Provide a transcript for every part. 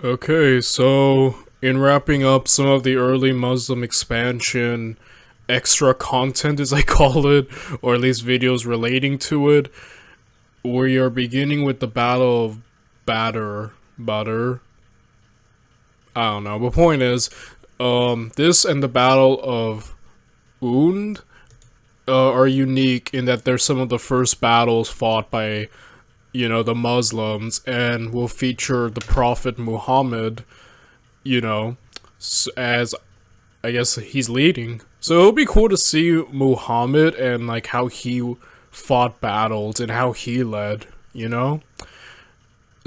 Okay, so in wrapping up some of the early Muslim expansion extra content, as I call it, or at least videos relating to it, we are beginning with the Battle of Badr. I don't know. But point is, this and the Battle of Und are unique in that they're some of the first battles fought by, the Muslims, and will feature the Prophet Muhammad, as I guess he's leading. So it'll be cool to see Muhammad and like how he fought battles and how he led.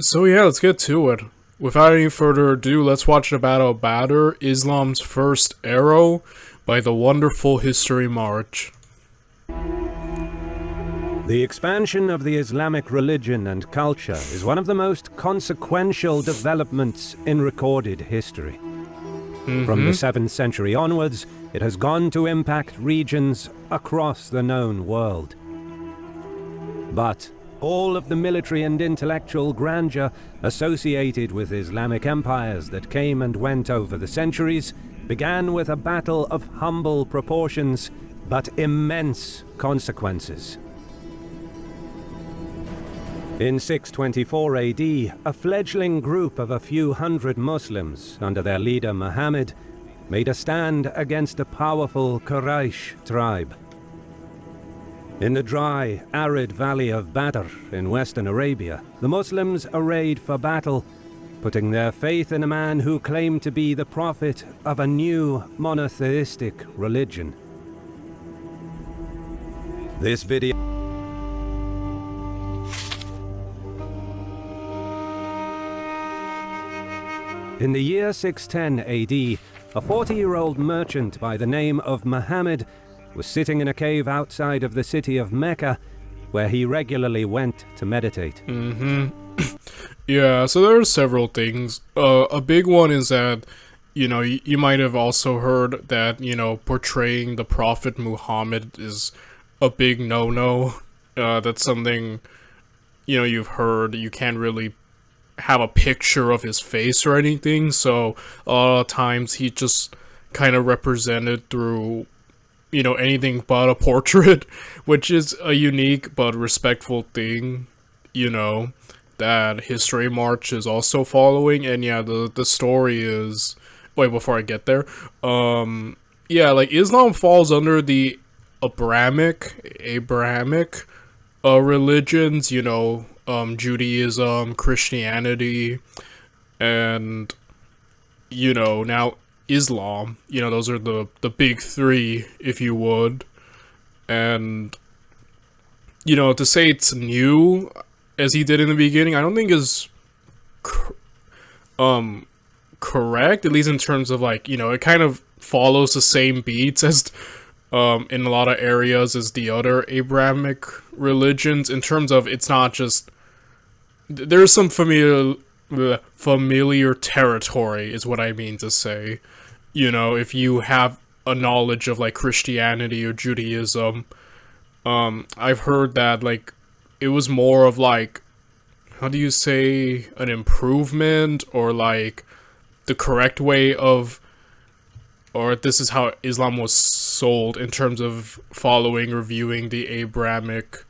So yeah, let's get to it. Without any further ado, let's watch the Battle of Badr, Islam's first arrow, by the wonderful HistoryMarche. The expansion of the Islamic religion and culture is one of the most consequential developments in recorded history. From the 7th century onwards, it has gone to impact regions across the known world. But all of the military and intellectual grandeur associated with Islamic empires that came and went over the centuries began with a battle of humble proportions, but immense consequences. In 624 AD, a fledgling group of a few hundred Muslims, under their leader Muhammad, made a stand against a powerful Quraysh tribe. In the dry, arid valley of Badr in western Arabia, the Muslims arrayed for battle, putting their faith in a man who claimed to be the prophet of a new monotheistic religion. This video In the year 610 AD, a 40-year-old merchant by the name of Muhammad was sitting in a cave outside of the city of Mecca, where he regularly went to meditate. Yeah, so there are several things. A big one is that, you might have also heard that, portraying the Prophet Muhammad is a big no-no. That's something, you've heard. You can't really have a picture of his face or anything, so a lot of times he just kind of represented through, anything but a portrait, which is a unique but respectful thing, that HistoryMarche is also following. And yeah, the story is, wait, before I get there, yeah, like Islam falls under the Abrahamic religions, Judaism, Christianity, and, now Islam. Those are the big three, if you would. And, to say it's new, as he did in the beginning, I don't think is correct, at least in terms of, like, it kind of follows the same beats as in a lot of areas as the other Abrahamic religions, in terms of it's not just, there's some familiar territory is what I mean to say. If you have a knowledge of like Christianity or Judaism, I've heard that like it was more of like, how do you say, an improvement, or like the correct way of, or this is how Islam was sold in terms of following or viewing the Abrahamic,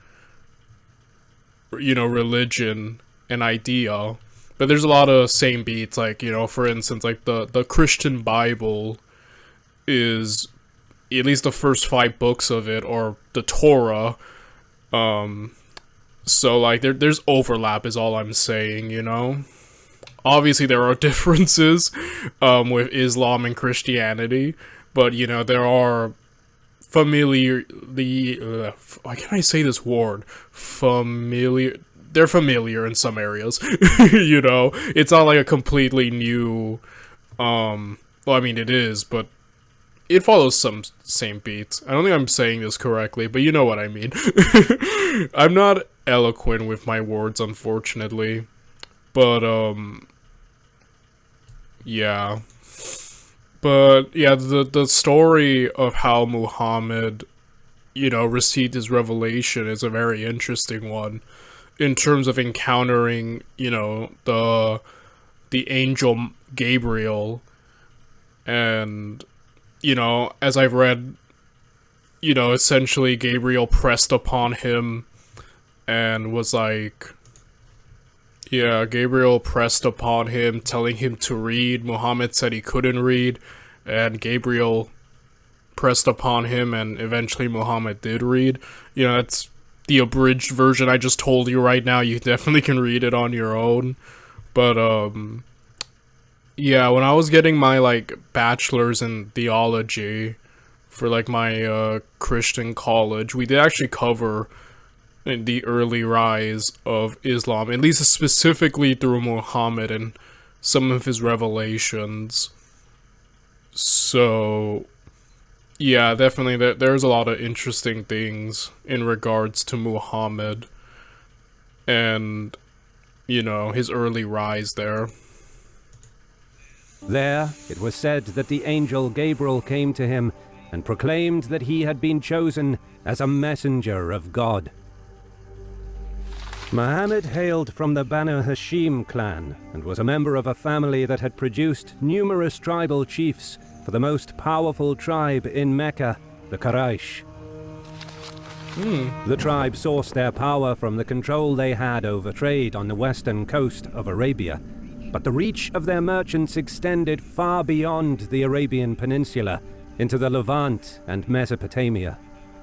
religion and idea. But there's a lot of same beats, like, for instance, like the Christian Bible is, at least the first 5 books of it, or the Torah, so like there's overlap is all I'm saying, Obviously there are differences with Islam and Christianity, but there are why can't I say this word? They're familiar in some areas. It's not like a completely new, well, I mean it is, but it follows some same beats. I don't think I'm saying this correctly, but you know what I mean. I'm not eloquent with my words, unfortunately, but yeah. But yeah, the story of how Muhammad, received his revelation is a very interesting one, in terms of encountering, the the angel Gabriel, and as I've read, essentially Gabriel pressed upon him and was like, yeah, Gabriel pressed upon him, telling him to read. Muhammad said he couldn't read, and Gabriel pressed upon him, and eventually Muhammad did read. That's the abridged version I just told you right now. You definitely can read it on your own. But, yeah, when I was getting my, bachelor's in theology for, my, Christian college, we did actually cover the early rise of Islam, at least specifically through Muhammad and some of his revelations. So, yeah, definitely there's a lot of interesting things in regards to Muhammad and, his early rise there. There, it was said that the angel Gabriel came to him and proclaimed that he had been chosen as a messenger of God. Muhammad hailed from the Banu Hashim clan and was a member of a family that had produced numerous tribal chiefs for the most powerful tribe in Mecca, the Quraysh. The tribe sourced their power from the control they had over trade on the western coast of Arabia, but the reach of their merchants extended far beyond the Arabian Peninsula into the Levant and Mesopotamia.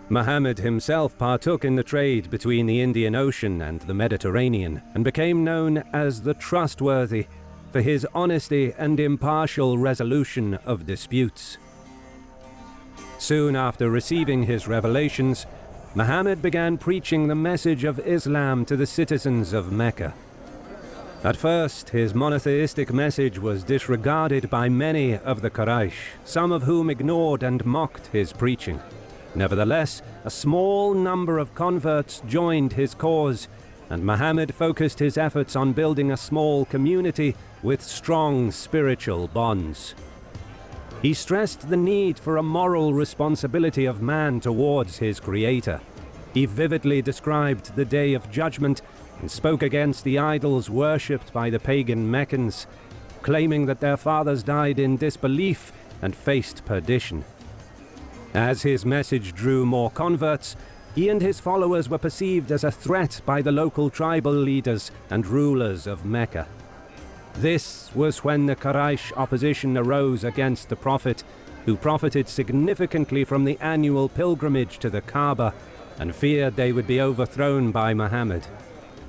Muhammad himself partook in the trade between the Indian Ocean and the Mediterranean and became known as the Trustworthy for his honesty and impartial resolution of disputes. Soon after receiving his revelations, Muhammad began preaching the message of Islam to the citizens of Mecca. At first, his monotheistic message was disregarded by many of the Quraysh, some of whom ignored and mocked his preaching. Nevertheless, a small number of converts joined his cause, and Muhammad focused his efforts on building a small community with strong spiritual bonds. He stressed the need for a moral responsibility of man towards his Creator. He vividly described the Day of Judgment and spoke against the idols worshipped by the pagan Meccans, claiming that their fathers died in disbelief and faced perdition. As his message drew more converts, he and his followers were perceived as a threat by the local tribal leaders and rulers of Mecca. This was when the Quraysh opposition arose against the Prophet, who profited significantly from the annual pilgrimage to the Kaaba and feared they would be overthrown by Muhammad.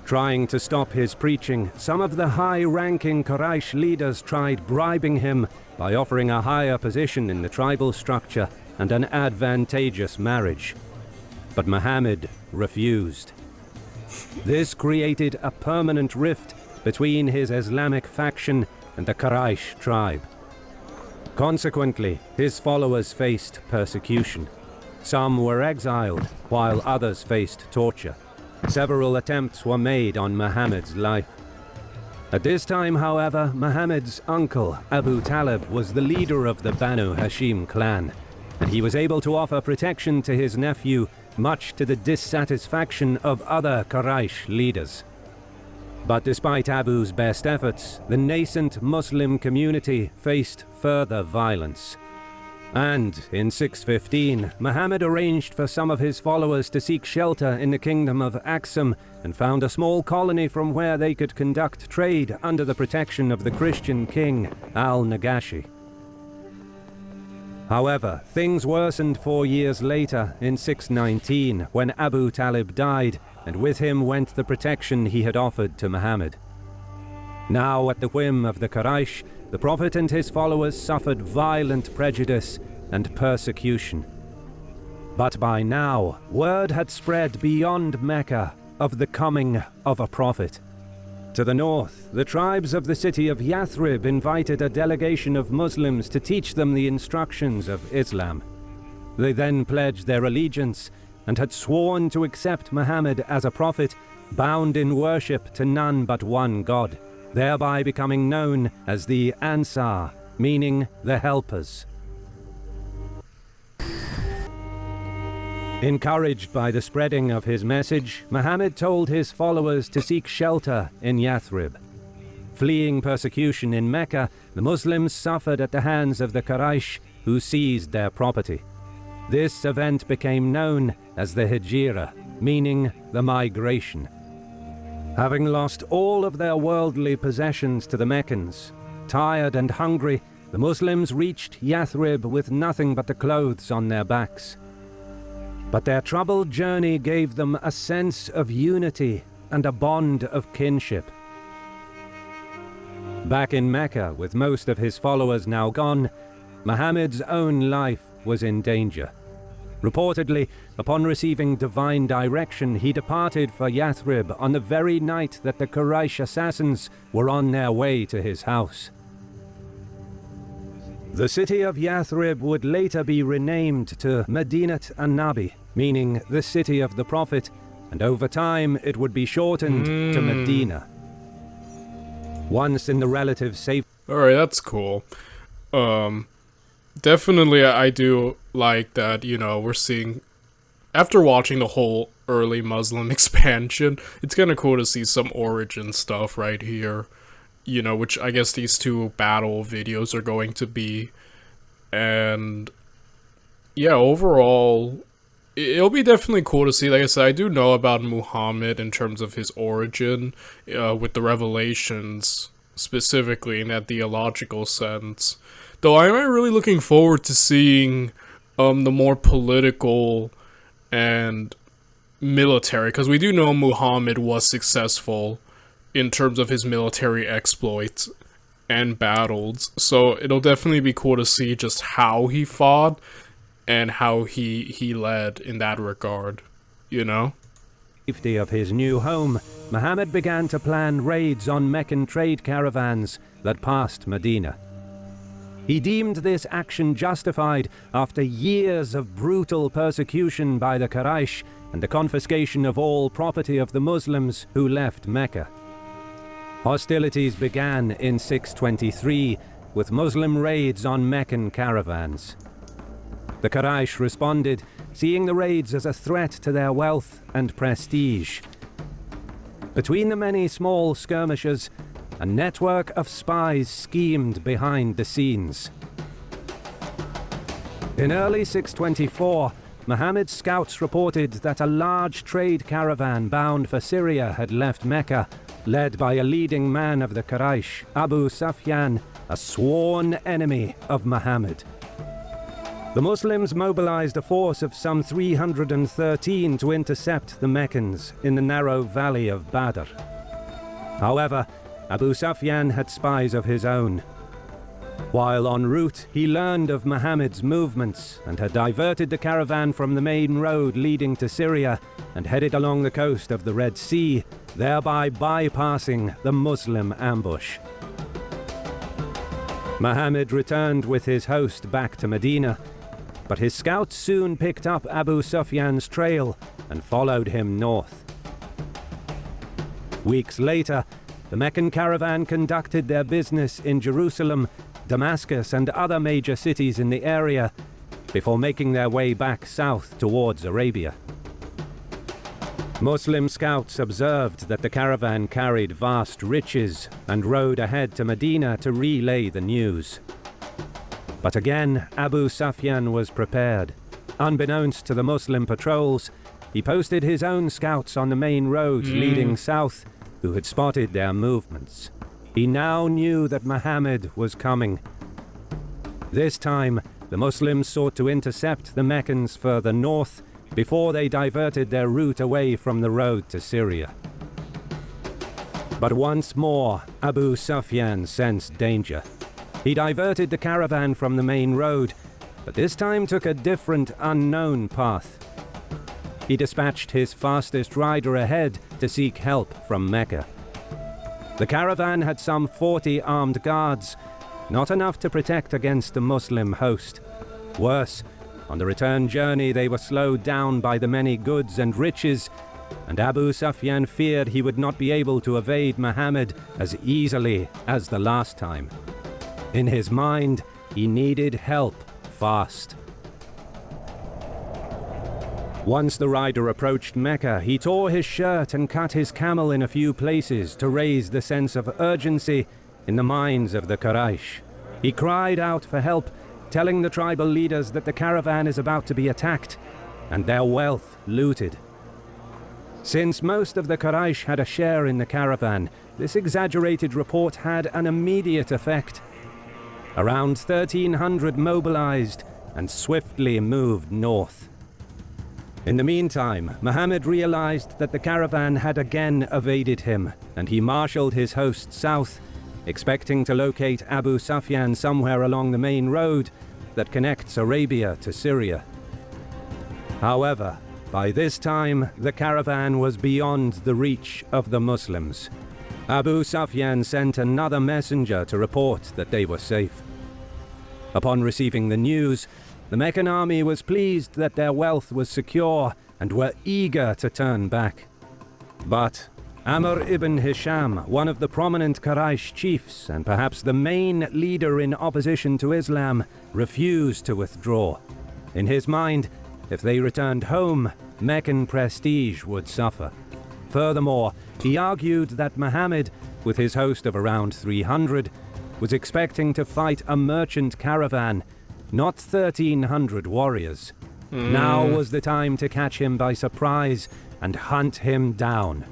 Trying to stop his preaching, some of the high-ranking Quraysh leaders tried bribing him by offering a higher position in the tribal structure and an advantageous marriage. But Muhammad refused. This created a permanent rift between his Islamic faction and the Quraysh tribe. Consequently, his followers faced persecution. Some were exiled, while others faced torture. Several attempts were made on Muhammad's life. At this time, however, Muhammad's uncle, Abu Talib, was the leader of the Banu Hashim clan, and he was able to offer protection to his nephew, much to the dissatisfaction of other Quraysh leaders. But despite Abu's best efforts, the nascent Muslim community faced further violence. And in 615, Muhammad arranged for some of his followers to seek shelter in the kingdom of Aksum and found a small colony from where they could conduct trade under the protection of the Christian king, al-Nagashi. However, things worsened 4 years later, in 619, when Abu Talib died, and with him went the protection he had offered to Muhammad. Now, at the whim of the Quraysh, the Prophet and his followers suffered violent prejudice and persecution. But by now, word had spread beyond Mecca of the coming of a prophet. To the north, the tribes of the city of Yathrib invited a delegation of Muslims to teach them the instructions of Islam. They then pledged their allegiance and had sworn to accept Muhammad as a prophet, bound in worship to none but one God, thereby becoming known as the Ansar, meaning the helpers. Encouraged by the spreading of his message, Muhammad told his followers to seek shelter in Yathrib. Fleeing persecution in Mecca, the Muslims suffered at the hands of the Quraysh, who seized their property. This event became known as the Hijra, meaning the migration. Having lost all of their worldly possessions to the Meccans, tired and hungry, the Muslims reached Yathrib with nothing but the clothes on their backs. But their troubled journey gave them a sense of unity and a bond of kinship. Back in Mecca, with most of his followers now gone, Muhammad's own life was in danger. Reportedly, upon receiving divine direction, he departed for Yathrib on the very night that the Quraysh assassins were on their way to his house. The city of Yathrib would later be renamed to Madinat an-Nabi, meaning the city of the Prophet, and over time it would be shortened to Medina. Once in the relative safety. Alright, that's cool. Definitely I do like that, you know, we're seeing, after watching the whole early Muslim expansion, it's kind of cool to see some origin stuff right here, you know, which I guess these two battle videos are going to be. And yeah, overall, it'll be definitely cool to see. Like I said, I do know about Muhammad in terms of his origin, with the revelations, specifically in that theological sense. Though I am really looking forward to seeing the more political and military, because we do know Muhammad was successful in terms of his military exploits and battles, so it'll definitely be cool to see just how he fought and how he led in that regard, you know? Safety of his new home, Muhammad began to plan raids on Meccan trade caravans that passed Medina. He deemed this action justified after years of brutal persecution by the Quraysh and the confiscation of all property of the Muslims who left Mecca. Hostilities began in 623 with Muslim raids on Meccan caravans. The Quraysh responded, seeing the raids as a threat to their wealth and prestige. Between the many small skirmishes, a network of spies schemed behind the scenes. In early 624, Muhammad's scouts reported that a large trade caravan bound for Syria had left Mecca, led by a leading man of the Quraysh, Abu Sufyan, a sworn enemy of Muhammad. The Muslims mobilized a force of some 313 to intercept the Meccans in the narrow valley of Badr. However, Abu Sufyan had spies of his own. While en route, he learned of Muhammad's movements and had diverted the caravan from the main road leading to Syria and headed along the coast of the Red Sea, thereby bypassing the Muslim ambush. Muhammad returned with his host back to Medina, but his scouts soon picked up Abu Sufyan's trail and followed him north. Weeks later, the Meccan caravan conducted their business in Jerusalem, Damascus, and other major cities in the area before making their way back south towards Arabia. Muslim scouts observed that the caravan carried vast riches and rode ahead to Medina to relay the news. But again, Abu Sufyan was prepared. Unbeknownst to the Muslim patrols, he posted his own scouts on the main roads leading south, who had spotted their movements. He now knew that Muhammad was coming. This time, the Muslims sought to intercept the Meccans further north before they diverted their route away from the road to Syria. But once more, Abu Sufyan sensed danger. He diverted the caravan from the main road, but this time took a different, unknown path. He dispatched his fastest rider ahead to seek help from Mecca. The caravan had some 40 armed guards, not enough to protect against the Muslim host. Worse, on the return journey they were slowed down by the many goods and riches, and Abu Sufyan feared he would not be able to evade Muhammad as easily as the last time. In his mind, he needed help fast. Once the rider approached Mecca, he tore his shirt and cut his camel in a few places to raise the sense of urgency in the minds of the Quraysh. He cried out for help, telling the tribal leaders that the caravan is about to be attacked and their wealth looted. Since most of the Quraysh had a share in the caravan, this exaggerated report had an immediate effect. Around 1,300 mobilized and swiftly moved north. In the meantime, Muhammad realized that the caravan had again evaded him, and he marshaled his host south, expecting to locate Abu Sufyan somewhere along the main road that connects Arabia to Syria. However, by this time, the caravan was beyond the reach of the Muslims. Abu Sufyan sent another messenger to report that they were safe. Upon receiving the news, the Meccan army was pleased that their wealth was secure and were eager to turn back. But Amr ibn Hisham, one of the prominent Quraysh chiefs and perhaps the main leader in opposition to Islam, refused to withdraw. In his mind, if they returned home, Meccan prestige would suffer. Furthermore, he argued that Muhammad, with his host of around 300, was expecting to fight a merchant caravan, not 1,300 warriors. Now was the time to catch him by surprise and hunt him down.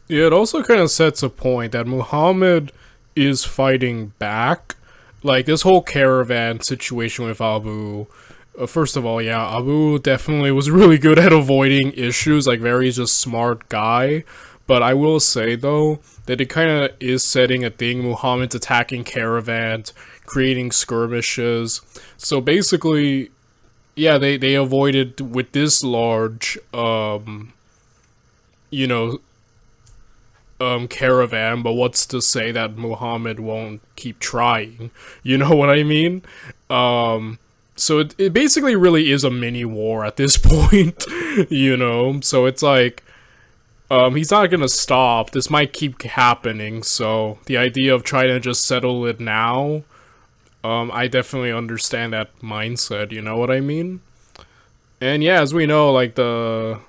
Yeah, it also kind of sets a point that Muhammad is fighting back. Like, this whole caravan situation with Abu... first of all, yeah, Abu definitely was really good at avoiding issues, like, very just smart guy. But I will say, though, that it kind of is setting a thing. Muhammad's attacking caravans, creating skirmishes. So basically, yeah, they avoided with this large, caravan, but what's to say that Muhammad won't keep trying? You know what I mean? So it basically really is a mini war at this point, you know? So it's like, he's not gonna stop. This might keep happening, so the idea of trying to just settle it now, I definitely understand that mindset, you know what I mean? And yeah, as we know, like, the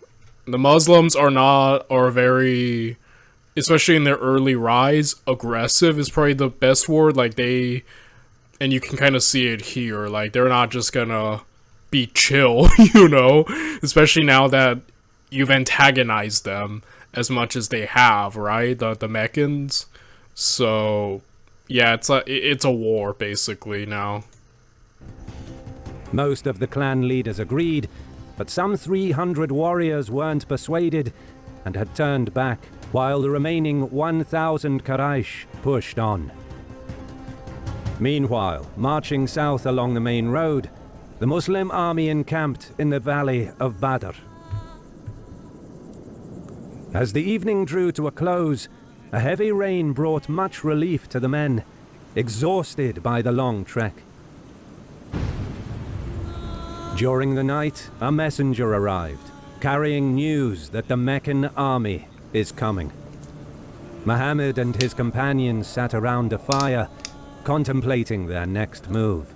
Muslims are very, especially in their early rise, aggressive is probably the best word, like, and you can kind of see it here, like, they're not just gonna be chill, you know? Especially now that you've antagonized them as much as they have, right? The Meccans. So, yeah, it's a war, basically, now. Most of the clan leaders agreed, but some 300 warriors weren't persuaded and had turned back, while the remaining 1,000 Quraysh pushed on. Meanwhile, marching south along the main road, the Muslim army encamped in the valley of Badr. As the evening drew to a close, a heavy rain brought much relief to the men, exhausted by the long trek. During the night, a messenger arrived, carrying news that the Meccan army is coming. Muhammad and his companions sat around a fire, contemplating their next move.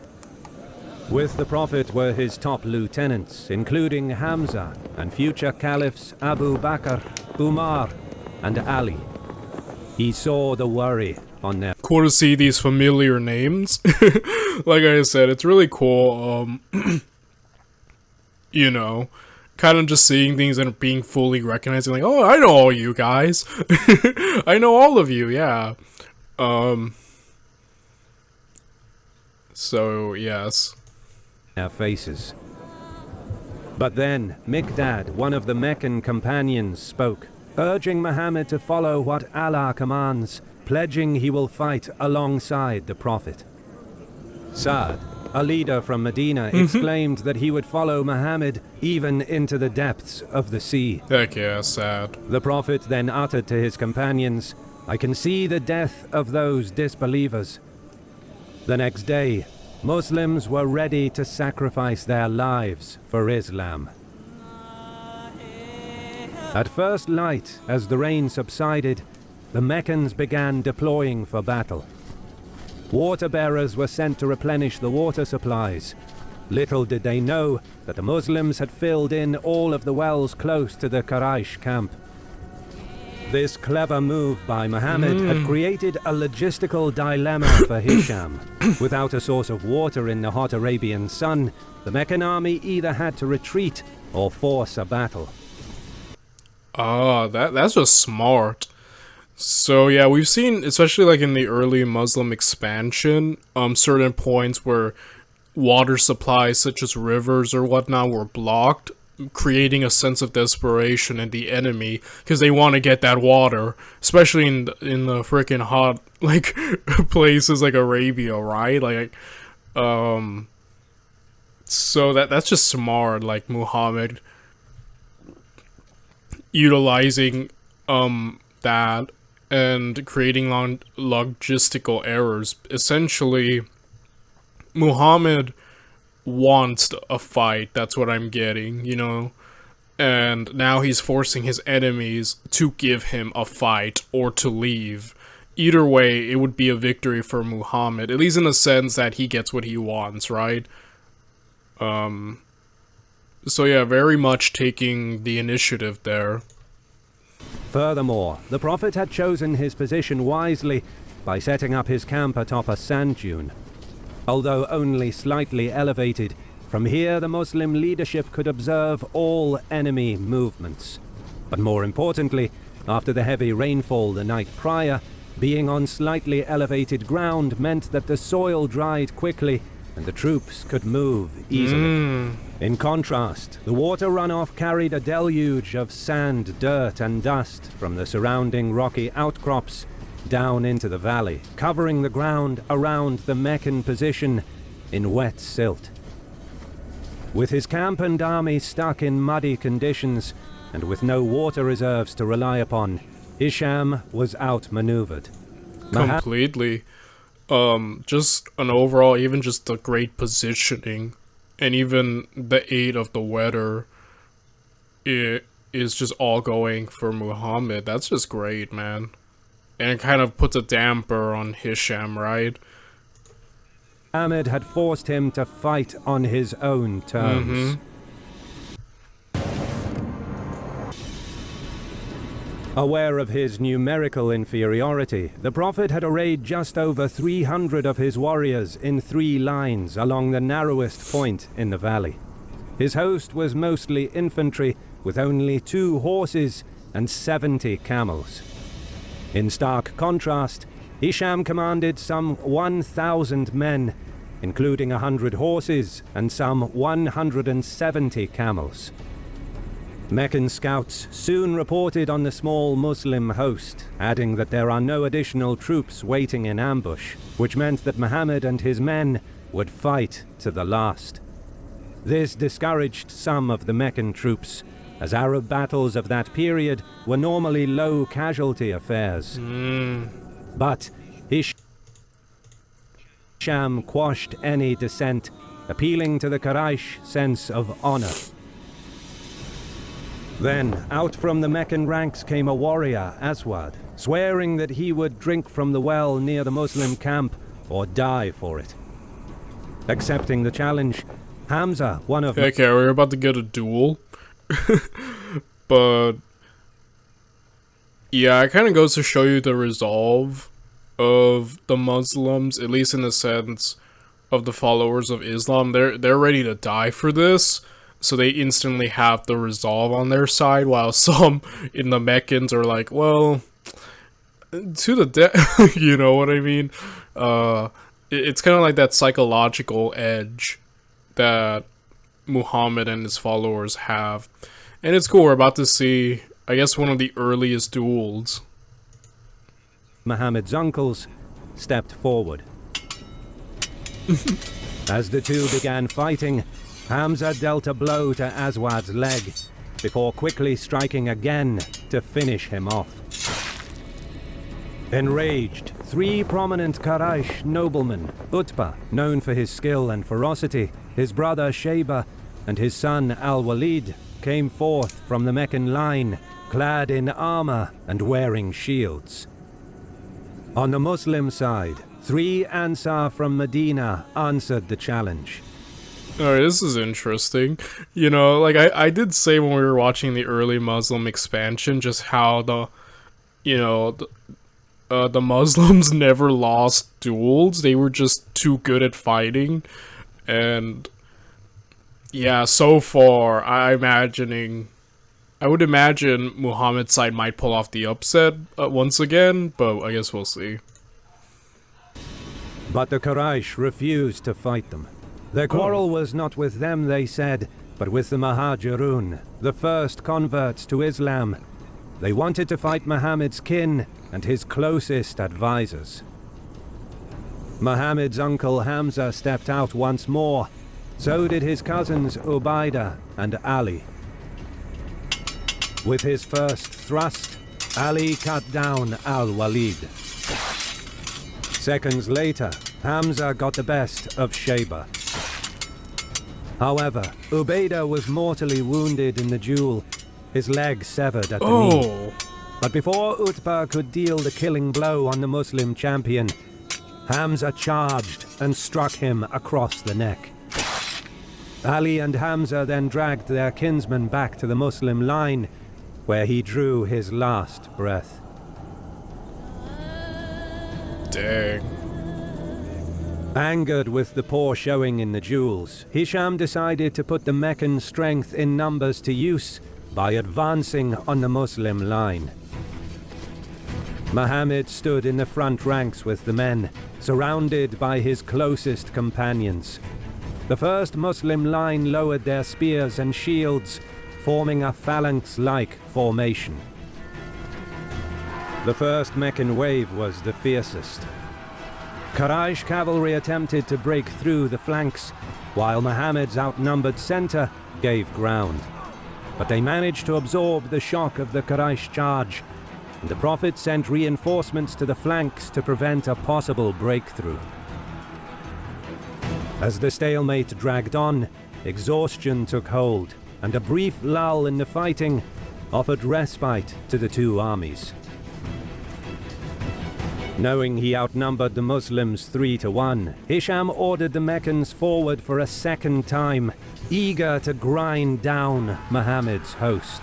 With the Prophet were his top lieutenants, including Hamza and future caliphs Abu Bakr, Umar, and Ali. He saw the worry on their... Cool to see these familiar names. Like I said, it's really cool, you know, kind of just seeing things and being fully recognized, like, oh, I know all you guys. I know all of you, yeah. So, yes. Their faces. But then, Miqdad, one of the Meccan companions, spoke, urging Muhammad to follow what Allah commands, pledging he will fight alongside the Prophet. Sa'd, a leader from Medina, exclaimed that he would follow Muhammad even into the depths of the sea. Heck yeah, Sa'd. The Prophet then uttered to his companions, I can see the death of those disbelievers. The next day, Muslims were ready to sacrifice their lives for Islam. At first light, as the rain subsided, the Meccans began deploying for battle. Water bearers were sent to replenish the water supplies. Little did they know that the Muslims had filled in all of the wells close to the Quraysh camp. This clever move by Muhammad had created a logistical dilemma for Hisham. Without a source of water in the hot Arabian sun, the Meccan army either had to retreat or force a battle. Ah, that's just smart. So yeah, we've seen, especially like in the early Muslim expansion, certain points where water supplies such as rivers or whatnot were blocked, creating a sense of desperation in the enemy because they want to get that water, especially in the freaking hot like places like Arabia, right? Like, so that's just smart, like Muhammad utilizing that and creating logistical errors. Essentially, Muhammad wants a fight, that's what I'm getting, you know? And now he's forcing his enemies to give him a fight or to leave. Either way, it would be a victory for Muhammad, at least in the sense that he gets what he wants, right? So yeah, very much taking the initiative there. Furthermore, the Prophet had chosen his position wisely by setting up his camp atop a sand dune. Although only slightly elevated, from here the Muslim leadership could observe all enemy movements. But more importantly, after the heavy rainfall the night prior, being on slightly elevated ground meant that the soil dried quickly and the troops could move easily. In contrast, the water runoff carried a deluge of sand, dirt and dust from the surrounding rocky outcrops down into the valley, covering the ground around the Meccan position in wet silt. With his camp and army stuck in muddy conditions, and with no water reserves to rely upon, Hisham was outmaneuvered. Completely. Just an overall, even just the great positioning, and even the aid of the weather, it is just all going for Muhammad. That's just great, man. And it kind of puts a damper on Hisham, right? Muhammad had forced him to fight on his own terms. Aware of his numerical inferiority, the Prophet had arrayed just over 300 of his warriors in 3 lines along the narrowest point in the valley. His host was mostly infantry, with only 2 horses and 70 camels. In stark contrast, Hisham commanded some 1,000 men, including 100 horses and some 170 camels. Meccan scouts soon reported on the small Muslim host, adding that there are no additional troops waiting in ambush, which meant that Muhammad and his men would fight to the last. This discouraged some of the Meccan troops, as Arab battles of that period were normally low casualty affairs. But Hisham quashed any dissent, appealing to the Quraysh sense of honor. Then, out from the Meccan ranks came a warrior, Aswad, swearing that he would drink from the well near the Muslim camp or die for it. Accepting the challenge, Hamza, one of... Okay, we're about to get a duel. But yeah, it kind of goes to show you the resolve of the Muslims, at least in the sense of the followers of Islam. They're ready to die for this. So they instantly have the resolve on their side, while some in the Meccans are like, well, to the death, you know what I mean? It's kind of like that psychological edge that Muhammad and his followers have. And it's cool, we're about to see, I guess, one of the earliest duels. Muhammad's uncles stepped forward. As the two began fighting, Hamza dealt a blow to Aswad's leg, before quickly striking again to finish him off. Enraged, 3 prominent Quraysh noblemen, Utbah, known for his skill and ferocity, his brother Shayba, and his son Al-Walid, came forth from the Meccan line, clad in armor and wearing shields. On the Muslim side, 3 Ansar from Medina answered the challenge. Alright, this is interesting. You know, like I did say when we were watching the early Muslim expansion just how you know, the Muslims never lost duels. They were just too good at fighting. And yeah, so far, I would imagine Muhammad's side might pull off the upset once again, but I guess we'll see. But the Quraysh refused to fight them. Their quarrel was not with them, they said, but with the Muhajirun, the first converts to Islam. They wanted to fight Muhammad's kin and his closest advisors. Muhammad's uncle Hamza stepped out once more. So did his cousins Ubaidah and Ali. With his first thrust, Ali cut down Al-Walid. Seconds later, Hamza got the best of Shayba. However, Ubaidah was mortally wounded in the duel, his leg severed at the knee. But before Utbah could deal the killing blow on the Muslim champion, Hamza charged and struck him across the neck. Ali and Hamza then dragged their kinsman back to the Muslim line, where he drew his last breath. Dang. Angered with the poor showing in the duels, Hisham decided to put the Meccan strength in numbers to use by advancing on the Muslim line. Muhammad stood in the front ranks with the men, surrounded by his closest companions. The first Muslim line lowered their spears and shields, forming a phalanx-like formation. The first Meccan wave was the fiercest. Quraysh cavalry attempted to break through the flanks, while Muhammad's outnumbered center gave ground. But they managed to absorb the shock of the Quraysh charge, and the Prophet sent reinforcements to the flanks to prevent a possible breakthrough. As the stalemate dragged on, exhaustion took hold, and a brief lull in the fighting offered respite to the two armies. Knowing he outnumbered the Muslims 3-1, Hisham ordered the Meccans forward for a second time, eager to grind down Muhammad's host.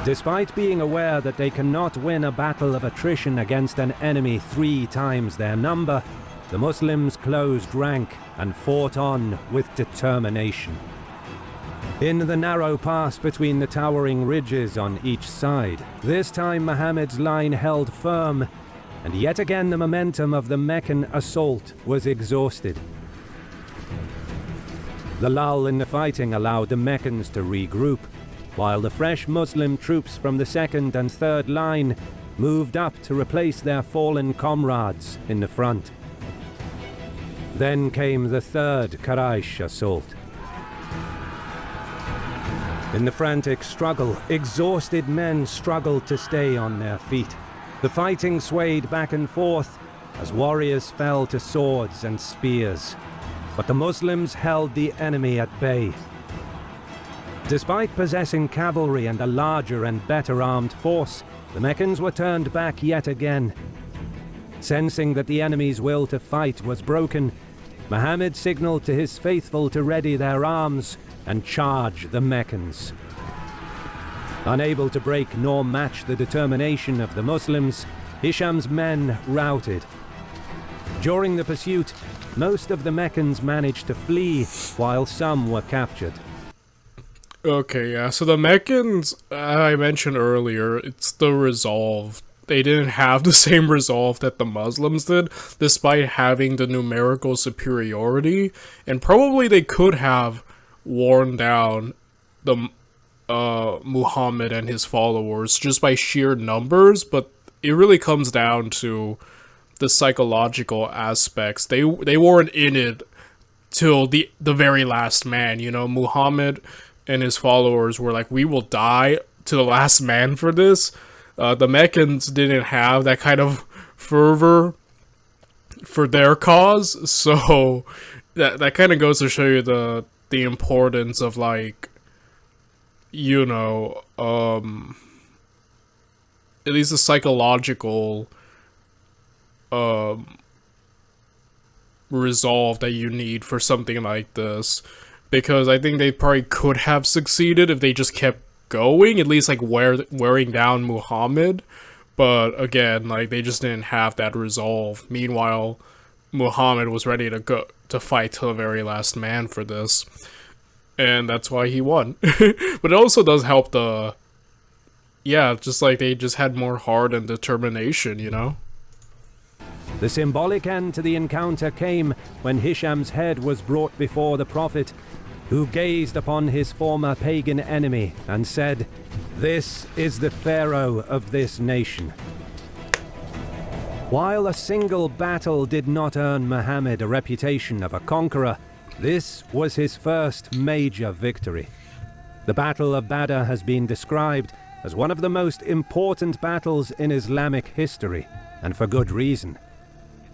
Despite being aware that they cannot win a battle of attrition against an enemy 3 times their number, the Muslims closed rank and fought on with determination. In the narrow pass between the towering ridges on each side, this time Muhammad's line held firm, and yet again the momentum of the Meccan assault was exhausted. The lull in the fighting allowed the Meccans to regroup, while the fresh Muslim troops from the second and third line moved up to replace their fallen comrades in the front. Then came the third Quraysh assault. In the frantic struggle, exhausted men struggled to stay on their feet. The fighting swayed back and forth as warriors fell to swords and spears. But the Muslims held the enemy at bay. Despite possessing cavalry and a larger and better armed force, the Meccans were turned back yet again. Sensing that the enemy's will to fight was broken, Muhammad signaled to his faithful to ready their arms and charge the Meccans. Unable to break nor match the determination of the Muslims, Hisham's men routed. During the pursuit, most of the Meccans managed to flee, while some were captured. Okay, yeah, so the Meccans, I mentioned earlier, it's the resolve. They didn't have the same resolve that the Muslims did, despite having the numerical superiority, and probably they could have worn down the Muhammad and his followers just by sheer numbers, but it really comes down to the psychological aspects. They weren't in it till the very last man, you know. Muhammad and his followers were like, we will die to the last man for this. The Meccans didn't have that kind of fervor for their cause, so that kind of goes to show you the importance of, like, you know, at least the psychological resolve that you need for something like this. Because I think they probably could have succeeded if they just kept going, at least like wearing down Muhammad. But again, like they just didn't have that resolve. Meanwhile, Muhammad was ready to go to fight till the very last man for this, and that's why he won. But it also does help just like they just had more heart and determination, you know? The symbolic end to the encounter came when Hisham's head was brought before the Prophet, who gazed upon his former pagan enemy and said, "This is the Pharaoh of this nation." While a single battle did not earn Muhammad a reputation of a conqueror, this was his first major victory. The Battle of Badr has been described as one of the most important battles in Islamic history, and for good reason.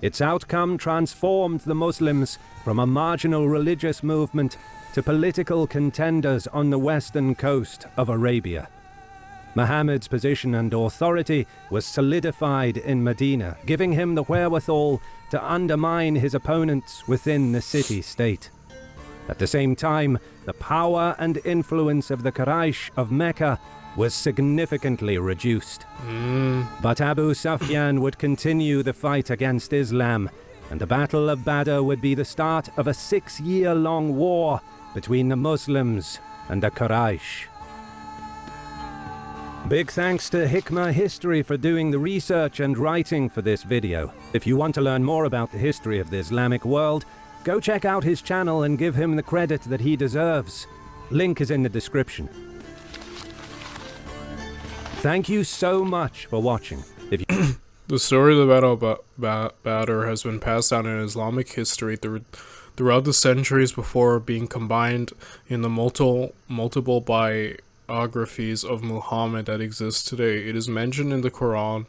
Its outcome transformed the Muslims from a marginal religious movement to political contenders on the western coast of Arabia. Muhammad's position and authority was solidified in Medina, giving him the wherewithal to undermine his opponents within the city-state. At the same time, the power and influence of the Quraysh of Mecca was significantly reduced. But Abu Sufyan would continue the fight against Islam, and the Battle of Badr would be the start of a 6-year-long war between the Muslims and the Quraysh. Big thanks to Hikmah History for doing the research and writing for this video. If you want to learn more about the history of the Islamic world, go check out his channel and give him the credit that he deserves. Link is in the description. Thank you so much for watching. The story of the Battle of Badr has been passed down in Islamic history throughout the centuries before being combined in the multiple biographies of Muhammad that exist today. It is mentioned in the Quran,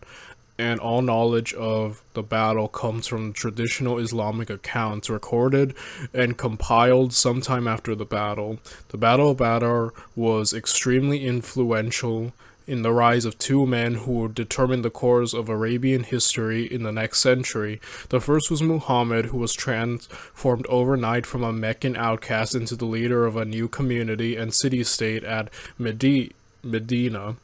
and all knowledge of the battle comes from traditional Islamic accounts recorded and compiled sometime after the battle. The Battle of Badr was extremely influential in the rise of two men who would determine the course of Arabian history in the next century. The first was Muhammad, who was transformed overnight from a Meccan outcast into the leader of a new community and city-state at Medina.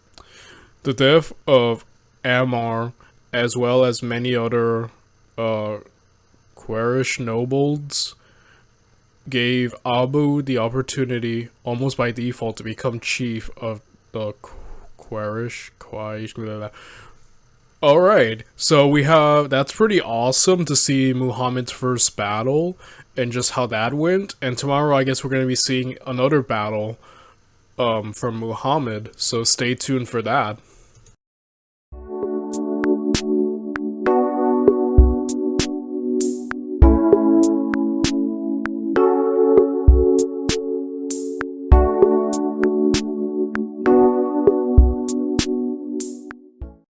The death of Ammar, as well as many other Quraysh nobles, gave Abu the opportunity, almost by default, to become chief of the Quraysh. Alright, so that's pretty awesome to see Muhammad's first battle and just how that went. And tomorrow I guess we're going to be seeing another battle from Muhammad, so stay tuned for that.